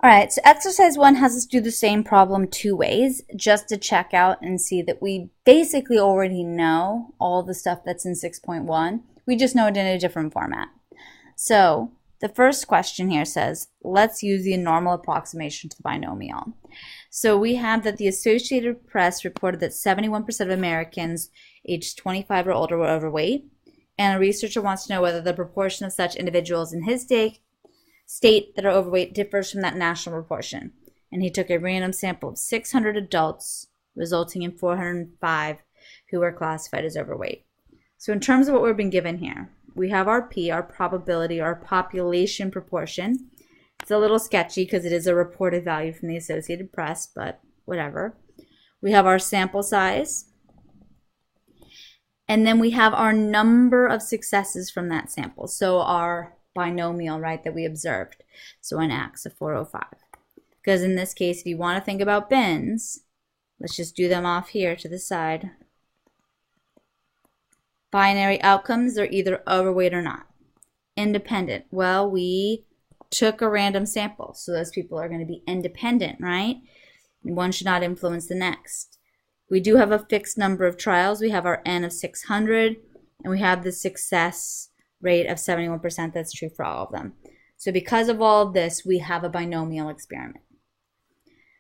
All right, so exercise 1 has us do the same problem 2 ways, just to check out and see that we basically already know all the stuff that's in 6.1. We just know it in a different format. So the first question here says, let's use the normal approximation to the binomial. So we have that the Associated Press reported that 71% of Americans aged 25 or older were overweight, and a researcher wants to know whether the proportion of such individuals in his state that are overweight differs from that national proportion. And he took a random sample of 600 adults, resulting in 405 who were classified as overweight. So in terms of what we've been given here, we have our P, our probability, our population proportion. It's a little sketchy because it is a reported value from the Associated Press, but whatever. We have our sample size. And then we have our number of successes from that sample. So our binomial, right, that we observed. So an X of 405. Because in this case, if you want to think about bins, let's just do them off here to the side. Binary outcomes are either overweight or not. Independent. Well, we took a random sample, so those people are going to be independent, right? One should not influence the next. We do have a fixed number of trials. We have our N of 600, and we have the success rate of 71%. That's true for all of them. So because of all of this, we have a binomial experiment.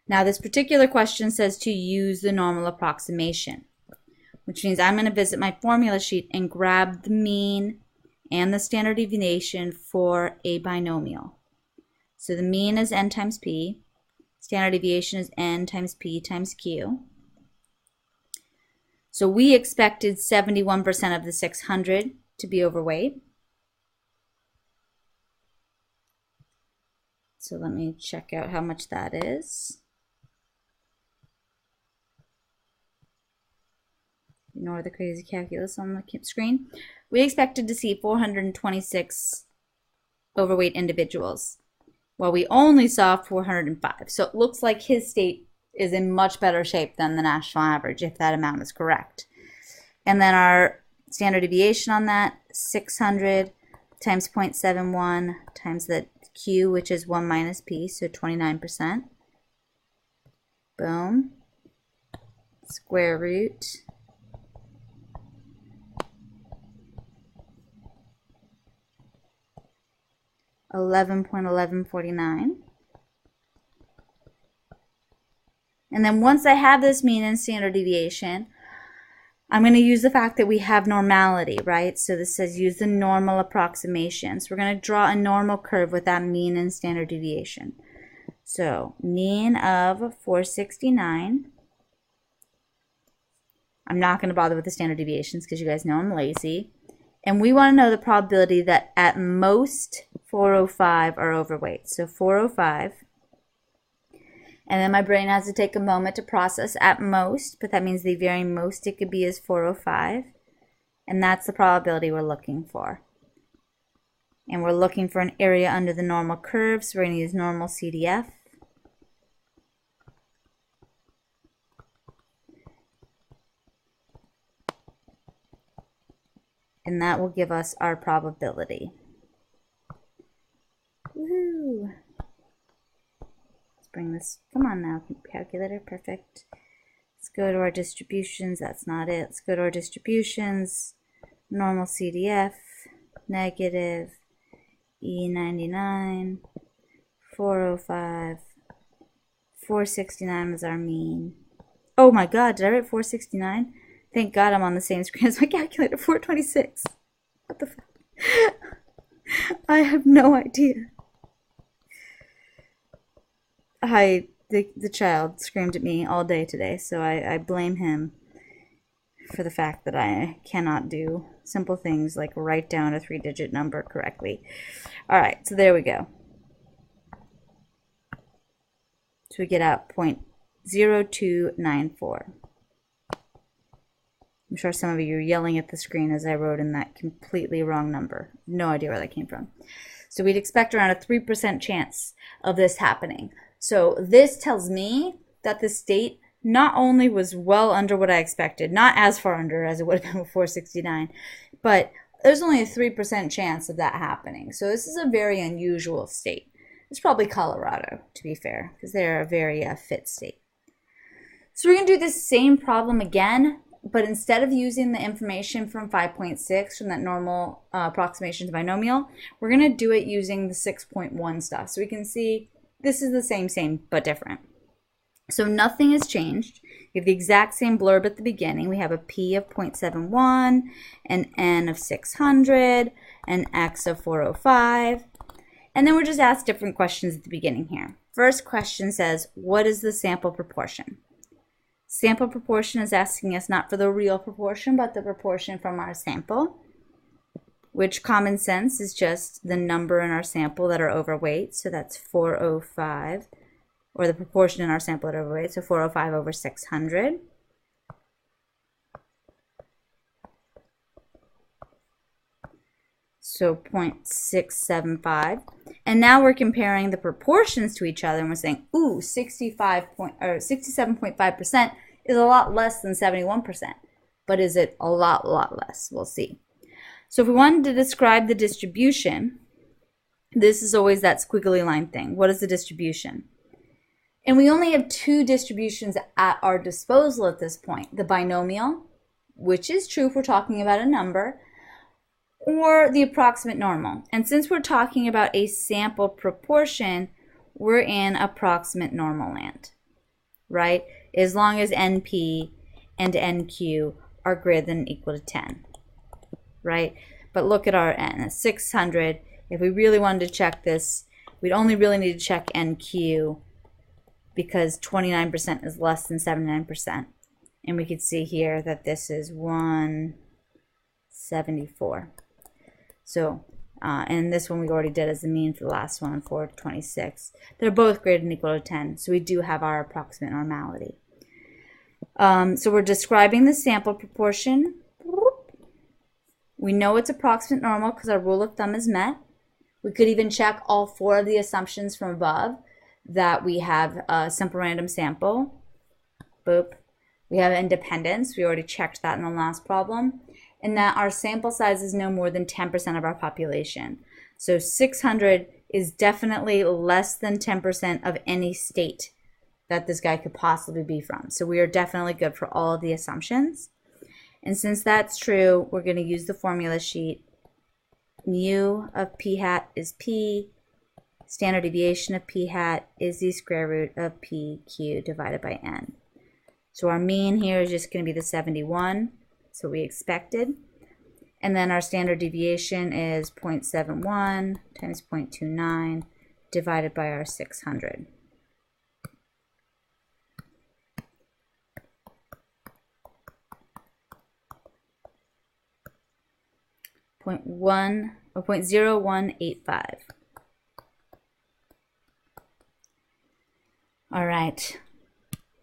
Now this particular question says to use the normal approximation, which means I'm going to visit my formula sheet and grab the mean and the standard deviation for a binomial. So the mean is n times p, standard deviation is n times p times q. So we expected 71% of the 600 to be overweight. So let me check out how much that is. Ignore the crazy calculus on the screen. We expected to see 426 overweight individuals, while we only saw 405. So it looks like his state is in much better shape than the national average, if that amount is correct. And then our standard deviation on that, 600 times 0.71 times the Q, which is 1 minus P, so 29%. Boom. Square root. $11.1149. And then once I have this mean and standard deviation, I'm going to use the fact that we have normality, right? So this says use the normal approximation. So we're going to draw a normal curve with that mean and standard deviation. So mean of 469. I'm not going to bother with the standard deviations because you guys know I'm lazy. And we want to know the probability that at most 405 are overweight. So 405. And then my brain has to take a moment to process at most, but that means the very most it could be is 405. And that's the probability we're looking for. And we're looking for an area under the normal curve, so we're going to use normal CDF. And that will give us our probability. Woohoo! Let's bring this, come on now, calculator, perfect. Let's go to our distributions, that's not it. Let's go to our distributions, normal CDF, negative, E99, 405, 469 was our mean. Oh my god, did I write 469? Thank God I'm on the same screen as my calculator, 426. What the fuck? I have no idea. The child screamed at me all day today, so I blame him for the fact that I cannot do simple things like write down a 3-digit number correctly. Alright, so there we go. So we get out 0.0294. I'm sure some of you are yelling at the screen as I wrote in that completely wrong number. No idea where that came from. So we'd expect around a 3% chance of this happening. So this tells me that the state not only was well under what I expected, not as far under as it would have been with 469, but there's only a 3% chance of that happening. So this is a very unusual state. It's probably Colorado, to be fair, because they're a very fit state. So we're going to do this same problem again, but instead of using the information from 5.6 from that normal approximation to binomial, we're going to do it using the 6.1 stuff. So we can see this is the same, but different. So nothing has changed. We have the exact same blurb at the beginning. We have a p of 0.71, an n of 600, an x of 405. And then we're just asked different questions at the beginning here. First question says, what is the sample proportion? Sample proportion is asking us not for the real proportion, but the proportion from our sample, which common sense is just the number in our sample that are overweight. So that's 405, or the proportion in our sample that are overweight, so 405 over 600. So 0.675. And now we're comparing the proportions to each other, and we're saying, ooh, 67.5% is a lot less than 71%. But is it a lot less? We'll see. So if we wanted to describe the distribution, this is always that squiggly line thing. What is the distribution? And we only have two distributions at our disposal at this point. The binomial, which is true if we're talking about a number, or the approximate normal. And since we're talking about a sample proportion, we're in approximate normal land, right? As long as NP and NQ are greater than or equal to 10, right? But look at our N, it's 600. If we really wanted to check this, we'd only really need to check NQ because 29% is less than 79%. And we could see here that this is 174. So, and this one we already did as the mean for the last one, 426. They're both greater than or equal to 10, so we do have our approximate normality. So we're describing the sample proportion. We know it's approximate normal because our rule of thumb is met. We could even check all four of the assumptions from above, that we have a simple random sample. Boop. We have independence. We already checked that in the last problem. And that our sample size is no more than 10% of our population. So 600 is definitely less than 10% of any state that this guy could possibly be from. So we are definitely good for all of the assumptions. And since that's true, we're going to use the formula sheet. Mu of p hat is p. Standard deviation of p hat is the square root of pq divided by n. So our mean here is just going to be the 71. So we expected. And then our standard deviation is 0.71 times 0.29 divided by our 600. 0.0185. All right.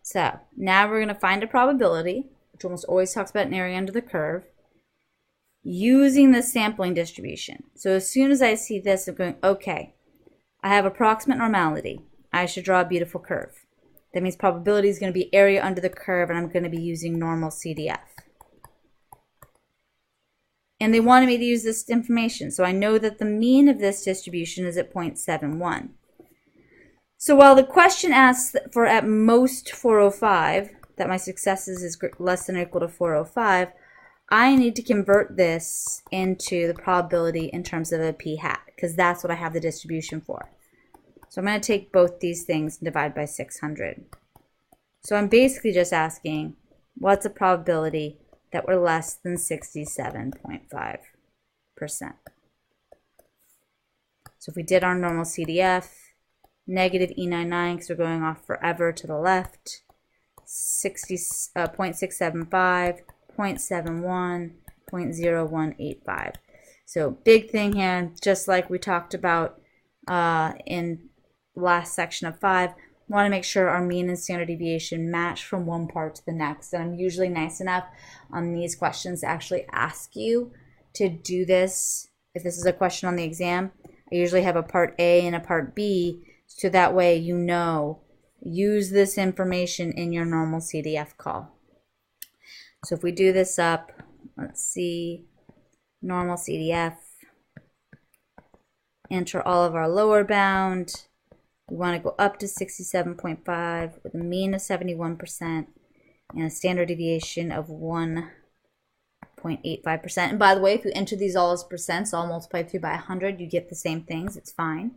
So now we're going to find a probability, which almost always talks about an area under the curve, using the sampling distribution. So as soon as I see this, I'm going, okay, I have approximate normality. I should draw a beautiful curve. That means probability is going to be area under the curve, and I'm going to be using normal CDF. And they wanted me to use this information, so I know that the mean of this distribution is at 0.71. So while the question asks for at most 405, that my successes is less than or equal to 405, I need to convert this into the probability in terms of a p hat, because that's what I have the distribution for. So I'm going to take both these things and divide by 600. So I'm basically just asking, what's the probability that we're less than 67.5%? So if we did our normal CDF, negative E99, because we're going off forever to the left, 0.675, 0.71, 0.0185. So big thing here, just like we talked about in last section of 5, we want to make sure our mean and standard deviation match from one part to the next. And I'm usually nice enough on these questions to actually ask you to do this. If this is a question on the exam, I usually have a part A and a part B, so that way you know, use this information in your normal CDF call. So if we do this up, let's see, normal CDF, enter all of our lower bound, We want to go up to 67.5 with a mean of 71% and a standard deviation of 1.85%. And by the way, if you enter these all as percents, all multiplied through by 100, you get the same things. It's fine.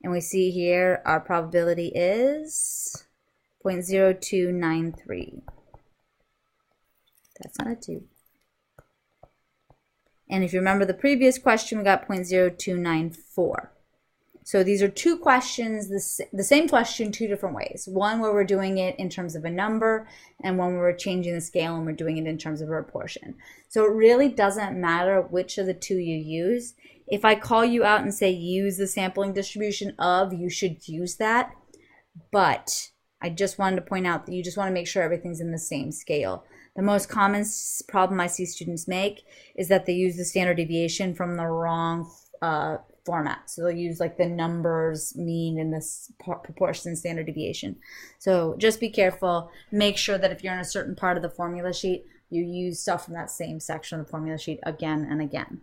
And we see here our probability is 0.0293. That's not a 2. And if you remember the previous question, we got 0.0294. So these are two questions, the same question, two different ways. One where we're doing it in terms of a number, and one where we're changing the scale and we're doing it in terms of a proportion. So it really doesn't matter which of the two you use. If I call you out and say use the sampling distribution of, you should use that. But I just wanted to point out that you just want to make sure everything's in the same scale. The most common problem I see students make is that they use the standard deviation from the wrong format. So they'll use like the numbers, mean, and this proportion standard deviation. So just be careful. Make sure that if you're in a certain part of the formula sheet, you use stuff from that same section of the formula sheet again and again.